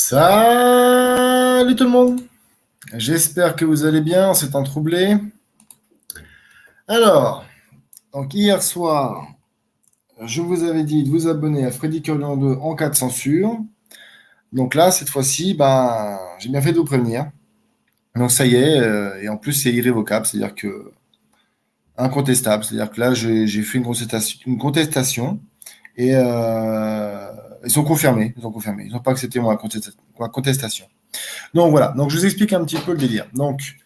Salut tout le monde, j'espère que vous allez bien en ces temps troublés. Alors, donc hier soir, je vous avais dit de vous abonner à Freddy Curlion 2 en cas de censure. Donc là, cette fois-ci, j'ai bien fait de vous prévenir. Donc ça y est, et en plus c'est irrévocable, c'est-à-dire que incontestable, c'est-à-dire que là j'ai fait une contestation et ils ont confirmé, ils n'ont pas accepté ma contestation. Donc voilà, donc je vous explique un petit peu le délire. Donc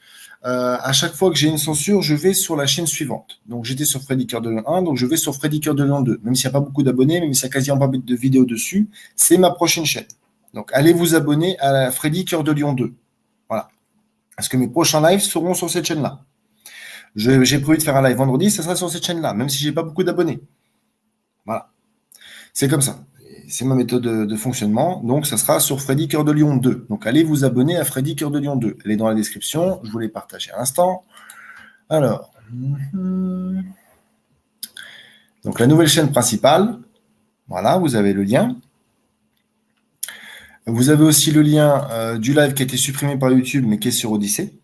à chaque fois que j'ai une censure, je vais sur la chaîne suivante. Donc j'étais sur Freddy Cœur de Lion 1, donc je vais sur Freddy Cœur de Lion 2. Même s'il n'y a pas beaucoup d'abonnés, même s'il n'y a quasiment pas de vidéos dessus, c'est ma prochaine chaîne. Donc allez vous abonner à la Freddy Cœur de Lion 2. Voilà. Parce que mes prochains lives seront sur cette chaîne-là. J'ai prévu de faire un live vendredi, ça sera sur cette chaîne-là, même si j'ai pas beaucoup d'abonnés. Voilà. C'est comme ça. C'est ma méthode de fonctionnement. Donc, ça sera sur Freddy Cœur de Lion 2. Donc, allez vous abonner à Freddy Cœur de Lion 2. Elle est dans la description. Je vous l'ai partagé à l'instant. Alors. Donc, la nouvelle chaîne principale. Voilà, vous avez le lien. Vous avez aussi le lien du live qui a été supprimé par YouTube, mais qui est sur Odyssée.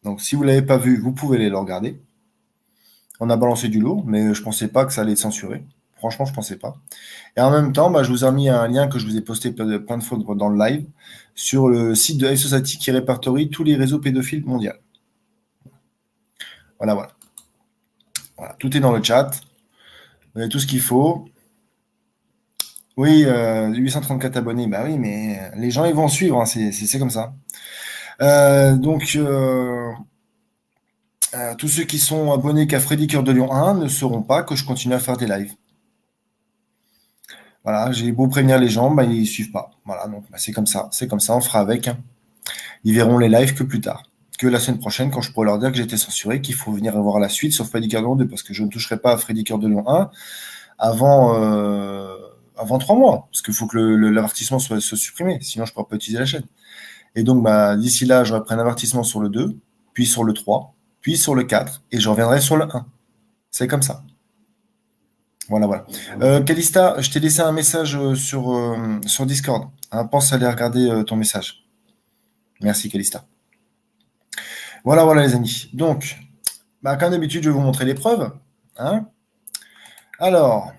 Donc, si vous ne l'avez pas vu, vous pouvez aller le regarder. On a balancé du lourd, mais je ne pensais pas que ça allait être censuré. Franchement, je ne pensais pas. Et en même temps, je vous ai remis un lien que je vous ai posté plein de fois dans le live sur le site de iSociety qui répertorie tous les réseaux pédophiles mondiaux. Voilà, voilà. Voilà, tout est dans le chat. Vous avez tout ce qu'il faut. Oui, 834 abonnés. Bah oui, mais les gens, ils vont suivre. Hein, c'est comme ça. Donc, tous ceux qui sont abonnés qu'à Freddy Cœur de Lion 1 ne sauront pas que je continue à faire des lives. Voilà, j'ai beau prévenir les gens, ils suivent pas. Voilà, donc c'est comme ça, on fera avec. Hein. Ils verront les lives que plus tard, que la semaine prochaine, quand je pourrai leur dire que j'ai été censuré, qu'il faut venir voir la suite sur Freddy Cœur de Lion 2, parce que je ne toucherai pas à Freddy Cœur de Lion 1 avant 3 mois, parce qu'il faut que l'avertissement soit supprimé, sinon je ne pourrai pas utiliser la chaîne. Et donc, d'ici là, j'aurai pris un avertissement sur le 2, puis sur le 3, puis sur le 4, et je reviendrai sur le 1. C'est comme ça. Voilà, voilà. Calista, je t'ai laissé un message sur Discord. Hein, pense à aller regarder ton message. Merci, Calista. Voilà, voilà, les amis. Donc, comme d'habitude, je vais vous montrer les preuves. Hein. Alors.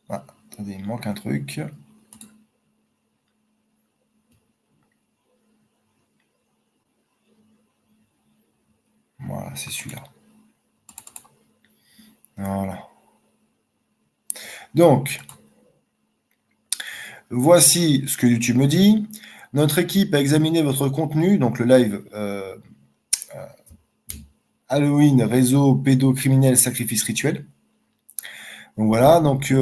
Ah, attendez, il me manque un truc. Voilà, c'est celui-là. Voilà. Donc, voici ce que YouTube me dit. Notre équipe a examiné votre contenu, donc le live Halloween, réseau pédocriminel, sacrifice rituel. Donc voilà, donc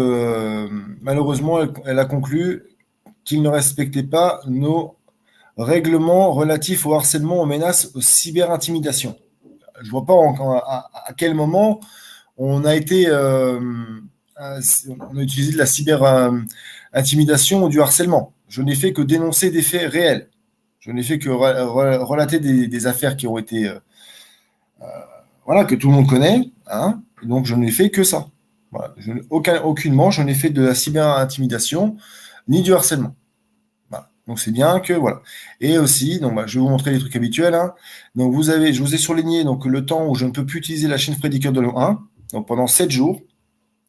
malheureusement, elle a conclu qu'il ne respectait pas nos règlements relatifs au harcèlement, aux menaces, aux cyberintimidation. Je ne vois pas à quel moment on a utilisé de la cyber-intimidation ou du harcèlement. Je n'ai fait que dénoncer des faits réels. Je n'ai fait que relater des affaires qui ont été, voilà, que tout le monde connaît. Hein, donc je n'ai fait que ça. Voilà. Aucunement, je n'ai fait de la cyber-intimidation ni du harcèlement. Voilà. Donc c'est bien que voilà. Et aussi, donc je vais vous montrer les trucs habituels. Hein. Donc je vous ai surligné donc le temps où je ne peux plus utiliser la chaîne Freddy Cœur de Lion 1. Donc pendant 7 jours.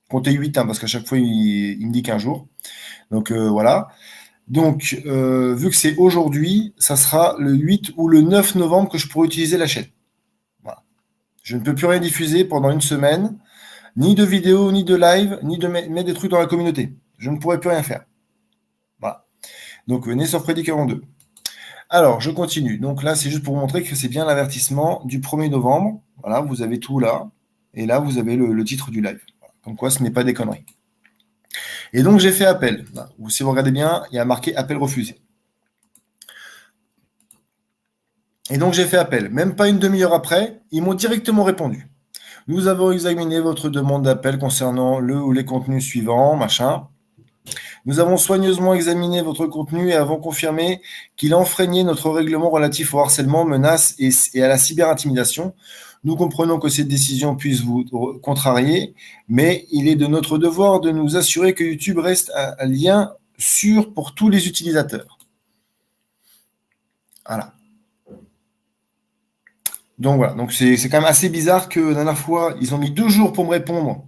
Comptez 8, hein, parce qu'à chaque fois il me dit qu'un jour. Donc voilà. Donc vu que c'est aujourd'hui, ça sera le 8 ou le 9 novembre que je pourrai utiliser la chaîne. Voilà. Je ne peux plus rien diffuser pendant une semaine. Ni de vidéo, ni de live, ni de mettre des trucs dans la communauté. Je ne pourrai plus rien faire. Voilà. Donc, venez sur Freddy 42. Alors, je continue. Donc là, c'est juste pour vous montrer que c'est bien l'avertissement du 1er novembre. Voilà, vous avez tout là. Et là, vous avez le titre du live. Voilà. Comme quoi, ce n'est pas des conneries. Et donc, j'ai fait appel. Si vous regardez bien, il y a marqué appel refusé. Et donc, j'ai fait appel. Même pas une demi-heure après, ils m'ont directement répondu. Nous avons examiné votre demande d'appel concernant le ou les contenus suivants, machin. Nous avons soigneusement examiné votre contenu et avons confirmé qu'il enfreignait notre règlement relatif au harcèlement, menaces et à la cyberintimidation. Nous comprenons que cette décision puisse vous contrarier, mais il est de notre devoir de nous assurer que YouTube reste un lien sûr pour tous les utilisateurs. Voilà. Donc voilà, donc c'est quand même assez bizarre que la dernière fois, ils ont mis 2 jours pour me répondre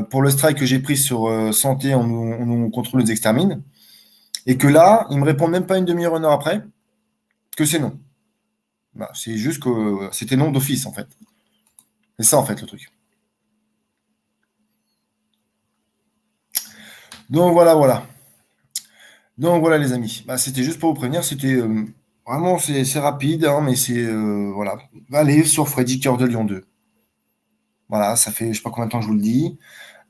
pour le strike que j'ai pris sur santé, on nous contrôle, nous extermine, et que là, ils me répondent même pas une demi-heure, 1 heure après, que c'est non. Bah, c'est juste que c'était non d'office en fait. C'est ça en fait le truc. Donc voilà, voilà. Donc voilà les amis. Bah, c'était juste pour vous prévenir, c'était vraiment c'est rapide, hein, mais c'est voilà. Allez sur Freddy Cœur de Lion 2. Voilà, ça fait je sais pas combien de temps que je vous le dis.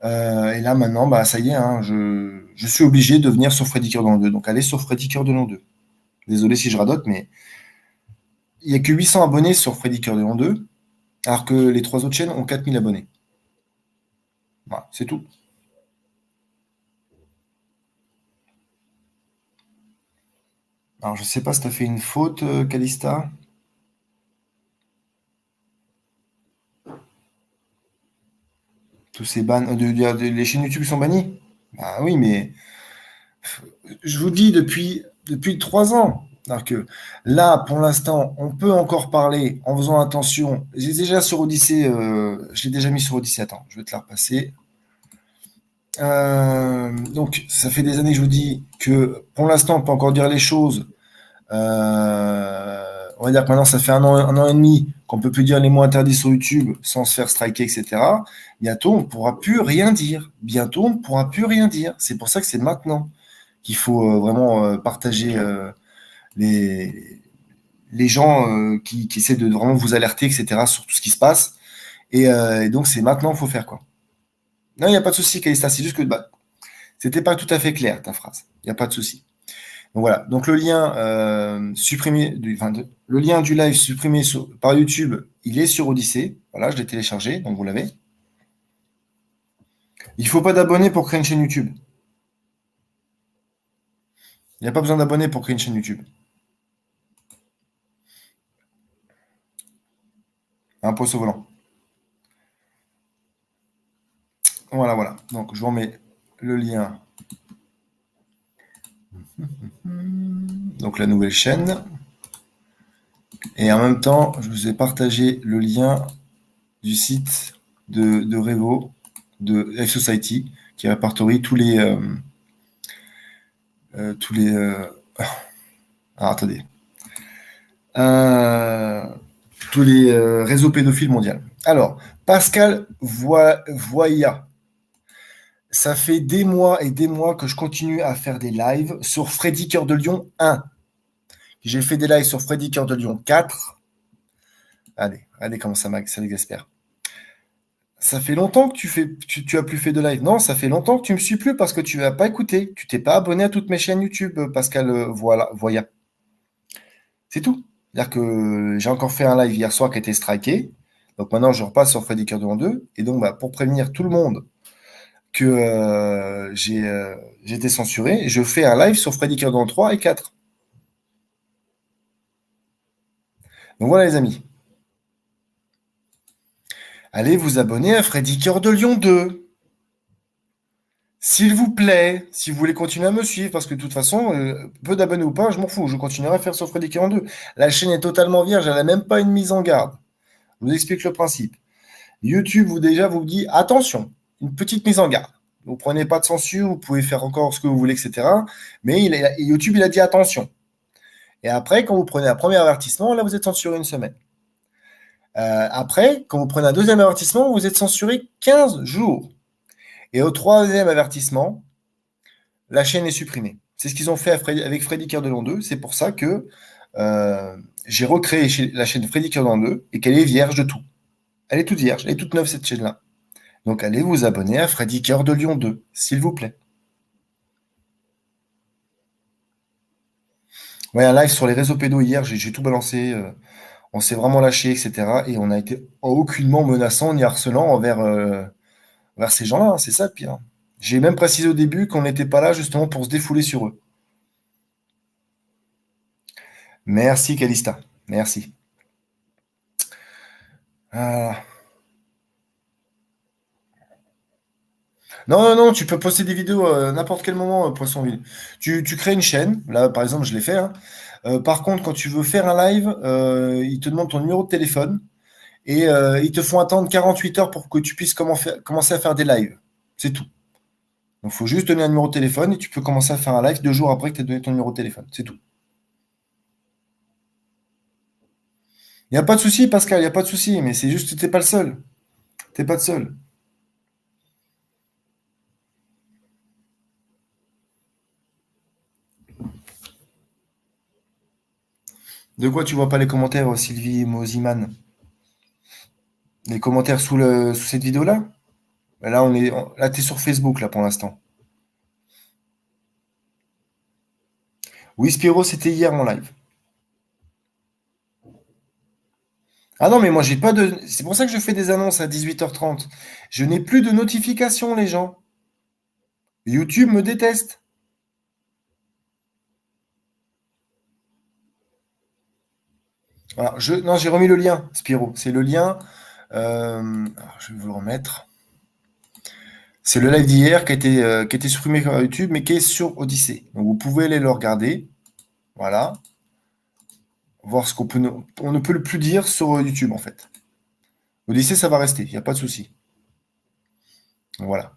Et là maintenant, bah ça y est, hein, je suis obligé de venir sur Freddy Cœur de Lion 2. Donc allez sur Freddy Cœur de Lion 2. Désolé si je radote, mais il n'y a que 800 abonnés sur Freddy Cœur de Lion 2, alors que les 3 autres chaînes ont 4000 abonnés. Voilà, c'est tout. Alors je sais pas si tu as fait une faute, Calista. Tous ces bans, les chaînes YouTube sont bannies. Bah oui, mais je vous dis depuis 3 ans. Alors que là, pour l'instant, on peut encore parler en faisant attention. J'ai déjà sur Odyssée, je l'ai déjà mis sur Odyssée. Attends, je vais te la repasser. Donc, ça fait des années que je vous dis que pour l'instant, on peut encore dire les choses. On va dire que maintenant, ça fait un an et demi qu'on peut plus dire les mots interdits sur YouTube sans se faire striker, etc. Bientôt, on ne pourra plus rien dire. Bientôt, on ne pourra plus rien dire. C'est pour ça que c'est maintenant qu'il faut vraiment partager les, les gens qui essaient de vraiment vous alerter, etc., sur tout ce qui se passe. Et donc, c'est maintenant qu'il faut faire quoi. Non, il n'y a pas de souci, Calista. C'est juste que bah, c'était pas tout à fait clair, ta phrase. Il n'y a pas de souci. Donc voilà. Donc le lien supprimé, le lien du live supprimé par YouTube, il est sur Odyssée. Voilà, je l'ai téléchargé, donc vous l'avez. Il ne faut pas d'abonnés pour créer une chaîne YouTube. Il n'y a pas besoin d'abonnés pour créer une chaîne YouTube. Un poste au volant. Voilà, voilà. Donc je vous remets le lien. Donc la nouvelle chaîne. Et en même temps, je vous ai partagé le lien du site de Revo, de F-Society, qui répertorie tous les alors, attendez. Euh, tous les réseaux pédophiles mondiaux. Alors, Pascal Voya, ça fait des mois et des mois que je continue à faire des lives sur Freddy Cœur de Lion 1. J'ai fait des lives sur Freddy Cœur de Lion 4. Allez, regardez comment ça m'exaspère. Ça fait longtemps que tu as plus fait de live. Non, ça fait longtemps que tu me suis plus parce que tu n'as pas écouté. Tu t'es pas abonné à toutes mes chaînes YouTube, Pascal Voya. C'est tout. C'est-à-dire que j'ai encore fait un live hier soir qui a été striké. Donc maintenant, je repasse sur Freddy Cœur de Lion 2. Et donc, bah, pour prévenir tout le monde que j'ai été censuré, je fais un live sur Freddy Cœur de Lion 3 et 4. Donc voilà, les amis. Allez vous abonner à Freddy Cœur de Lion 2. S'il vous plaît, si vous voulez continuer à me suivre, parce que de toute façon, peu d'abonnés ou pas, je m'en fous, je continuerai à faire sur Freddy 42. La chaîne est totalement vierge, elle n'a même pas une mise en garde. Je vous explique le principe. YouTube, vous dit, attention, une petite mise en garde. Vous prenez pas de censure, vous pouvez faire encore ce que vous voulez, etc. Mais YouTube, il a dit attention. Et après, quand vous prenez un premier avertissement, là, vous êtes censuré une semaine. Après, quand vous prenez un deuxième avertissement, vous êtes censuré 15 jours. Et au troisième avertissement, la chaîne est supprimée. C'est ce qu'ils ont fait avec Freddy Cœur de Lion 2. C'est pour ça que j'ai recréé la chaîne Freddy Cœur de Lion 2 et qu'elle est vierge de tout. Elle est toute vierge, elle est toute neuve cette chaîne-là. Donc allez vous abonner à Freddy Cœur de Lion 2, s'il vous plaît. Ouais, un live sur les réseaux pédos hier, j'ai tout balancé. On s'est vraiment lâché, etc. Et on a été aucunement menaçant ni harcelant envers ces gens-là. Hein, c'est ça le pire. J'ai même précisé au début qu'on n'était pas là justement pour se défouler sur eux. Merci, Calista. Merci. Ah. Non, non, non, tu peux poster des vidéos à n'importe quel moment, Poissonville. Tu crées une chaîne. Là, par exemple, je l'ai fait, hein. Par contre, quand tu veux faire un live, ils te demandent ton numéro de téléphone et ils te font attendre 48 heures pour que tu puisses commencer à faire des lives. C'est tout. Donc, il faut juste donner un numéro de téléphone et tu peux commencer à faire un live 2 jours après que tu aies donné ton numéro de téléphone. C'est tout. Il n'y a pas de souci, Pascal, il n'y a pas de souci, mais c'est juste que tu n'es pas le seul. Tu n'es pas le seul. De quoi tu vois pas les commentaires, Sylvie Moziman? Les commentaires sous cette vidéo-là? Ben là, là, tu es sur Facebook, là, pour l'instant. Oui, Spiro, c'était hier mon live. Ah non, mais moi, j'ai pas de. C'est pour ça que je fais des annonces à 18h30. Je n'ai plus de notifications, les gens. YouTube me déteste. Alors, non, j'ai remis le lien, Spiro. C'est le lien. Alors, je vais vous le remettre. C'est le live d'hier qui a été supprimé sur YouTube, mais qui est sur Odyssée. Donc, vous pouvez aller le regarder. Voilà. Voir ce qu'on peut. On ne peut le plus dire sur YouTube, en fait. Odyssée, ça va rester. Il n'y a pas de souci. Voilà.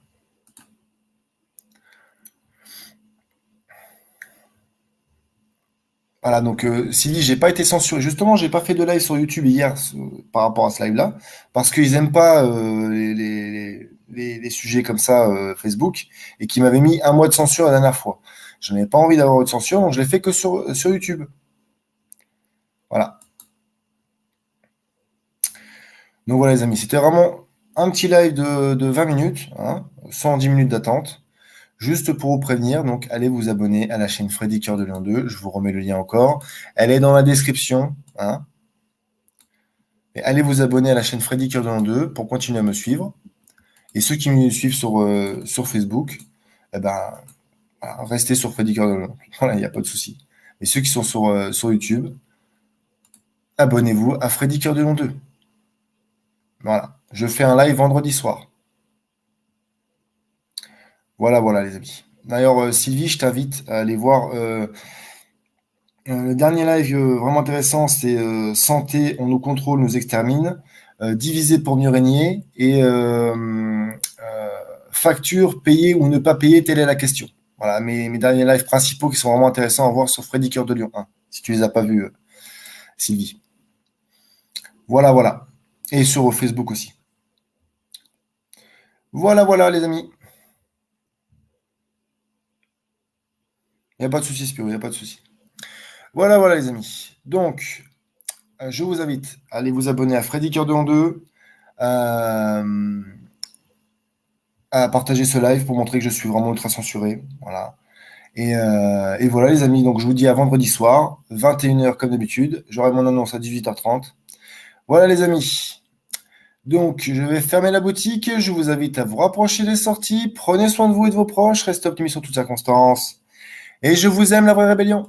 Voilà, donc Sylvie, j'ai pas été censuré. Justement, j'ai pas fait de live sur YouTube hier par rapport à ce live-là, parce qu'ils aiment pas les sujets comme ça Facebook, et qui m'avaient mis 1 mois de censure la dernière fois. Je n'avais pas envie d'avoir de censure, donc je l'ai fait que sur YouTube. Voilà. Donc voilà les amis, c'était vraiment un petit live de 20 minutes, hein, 110 minutes d'attente. Juste pour vous prévenir, donc allez vous abonner à la chaîne Freddy Cœur de Lion 2. Je vous remets le lien encore. Elle est dans la description, hein. Et allez vous abonner à la chaîne Freddy Cœur de Lion 2 pour continuer à me suivre. Et ceux qui me suivent sur Facebook, eh ben, voilà, restez sur Freddy Cœur de Lion. Voilà, il n'y a pas de souci. Et ceux qui sont sur YouTube, abonnez-vous à Freddy Cœur de Lion 2. Voilà. Je fais un live vendredi soir. Voilà, voilà les amis. D'ailleurs, Sylvie, je t'invite à aller voir le dernier live vraiment intéressant, c'est Santé, on nous contrôle, nous extermine, diviser pour mieux régner, et facture, payer ou ne pas payer, telle est la question. Voilà mes derniers lives principaux qui sont vraiment intéressants à voir sur Freddy Cœur de Lion 1, si tu les as pas vus, Sylvie. Voilà, voilà. Et sur Facebook aussi. Voilà, voilà les amis. Il n'y a pas de souci, Spiro, il n'y a pas de souci. Voilà, voilà les amis. Donc, je vous invite à aller vous abonner à Freddy Cœur de Lion 2, à partager ce live pour montrer que je suis vraiment ultra censuré. Voilà. Et voilà les amis, donc je vous dis à vendredi soir, 21h comme d'habitude. J'aurai mon annonce à 18h30. Voilà les amis. Donc je vais fermer la boutique. Je vous invite à vous rapprocher des sorties. Prenez soin de vous et de vos proches. Restez optimistes en toutes circonstances. Et je vous aime, la vraie rébellion.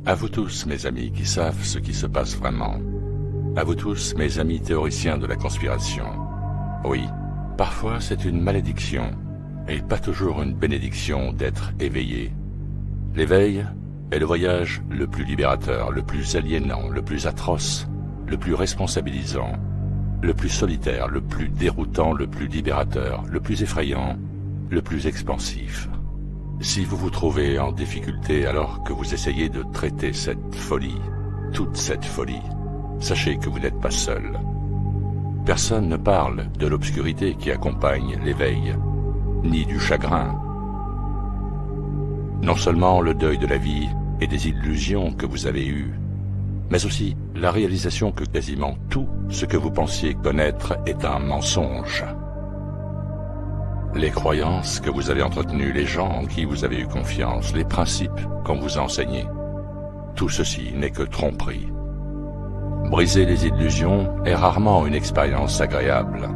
À vous tous, mes amis qui savent ce qui se passe vraiment. À vous tous, mes amis théoriciens de la conspiration. Oui, parfois c'est une malédiction, et pas toujours une bénédiction d'être éveillé. L'éveil est le voyage le plus libérateur, le plus aliénant, le plus atroce, le plus responsabilisant, le plus solitaire, le plus déroutant, le plus libérateur, le plus effrayant, le plus expansif. Si vous vous trouvez en difficulté alors que vous essayez de traiter cette folie, toute cette folie, sachez que vous n'êtes pas seul. Personne ne parle de l'obscurité qui accompagne l'éveil, ni du chagrin. Non seulement le deuil de la vie et des illusions que vous avez eues, mais aussi la réalisation que quasiment tout ce que vous pensiez connaître est un mensonge. Les croyances que vous avez entretenues, les gens en qui vous avez eu confiance, les principes qu'on vous a enseignés. Tout ceci n'est que tromperie. Briser les illusions est rarement une expérience agréable.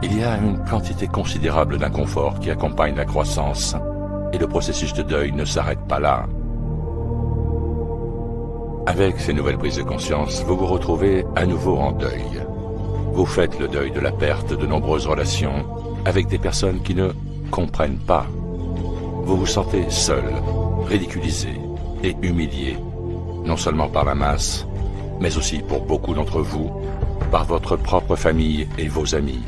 Il y a une quantité considérable d'inconfort qui accompagne la croissance, et le processus de deuil ne s'arrête pas là. Avec ces nouvelles prises de conscience, vous vous retrouvez à nouveau en deuil. Vous faites le deuil de la perte de nombreuses relations avec des personnes qui ne comprennent pas. Vous vous sentez seul, ridiculisé et humilié, non seulement par la masse, mais aussi pour beaucoup d'entre vous, par votre propre famille et vos amis.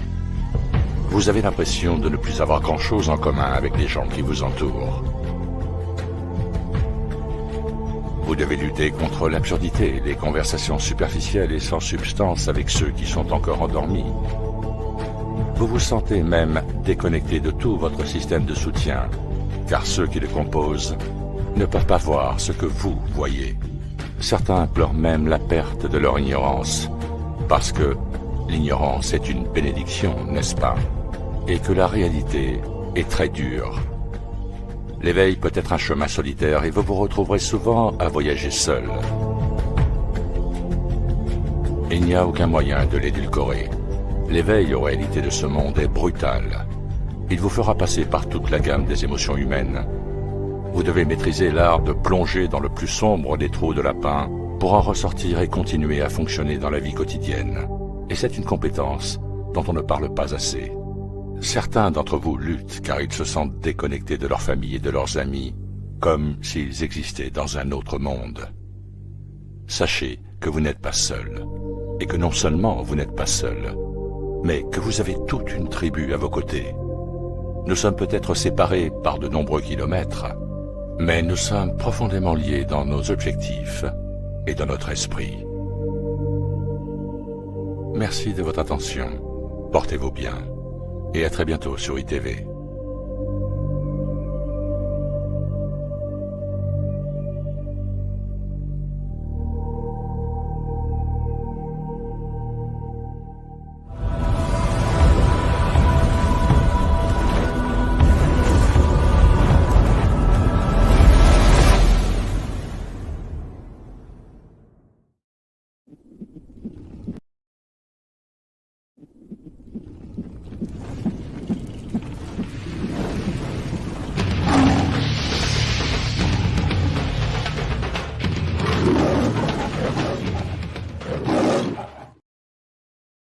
Vous avez l'impression de ne plus avoir grand-chose en commun avec les gens qui vous entourent. Vous devez lutter contre l'absurdité, les conversations superficielles et sans substance avec ceux qui sont encore endormis. Vous vous sentez même déconnecté de tout votre système de soutien, car ceux qui le composent ne peuvent pas voir ce que vous voyez. Certains pleurent même la perte de leur ignorance, parce que l'ignorance est une bénédiction, n'est-ce pas? Et que la réalité est très dure. L'éveil peut être un chemin solitaire et vous vous retrouverez souvent à voyager seul. Il n'y a aucun moyen de l'édulcorer. L'éveil aux réalités de ce monde est brutal. Il vous fera passer par toute la gamme des émotions humaines. Vous devez maîtriser l'art de plonger dans le plus sombre des trous de lapin pour en ressortir et continuer à fonctionner dans la vie quotidienne. Et c'est une compétence dont on ne parle pas assez. Certains d'entre vous luttent car ils se sentent déconnectés de leur famille et de leurs amis, comme s'ils existaient dans un autre monde. Sachez que vous n'êtes pas seul, et que non seulement vous n'êtes pas seul, mais que vous avez toute une tribu à vos côtés. Nous sommes peut-être séparés par de nombreux kilomètres, mais nous sommes profondément liés dans nos objectifs et dans notre esprit. Merci de votre attention, portez-vous bien. Et à très bientôt sur ITV.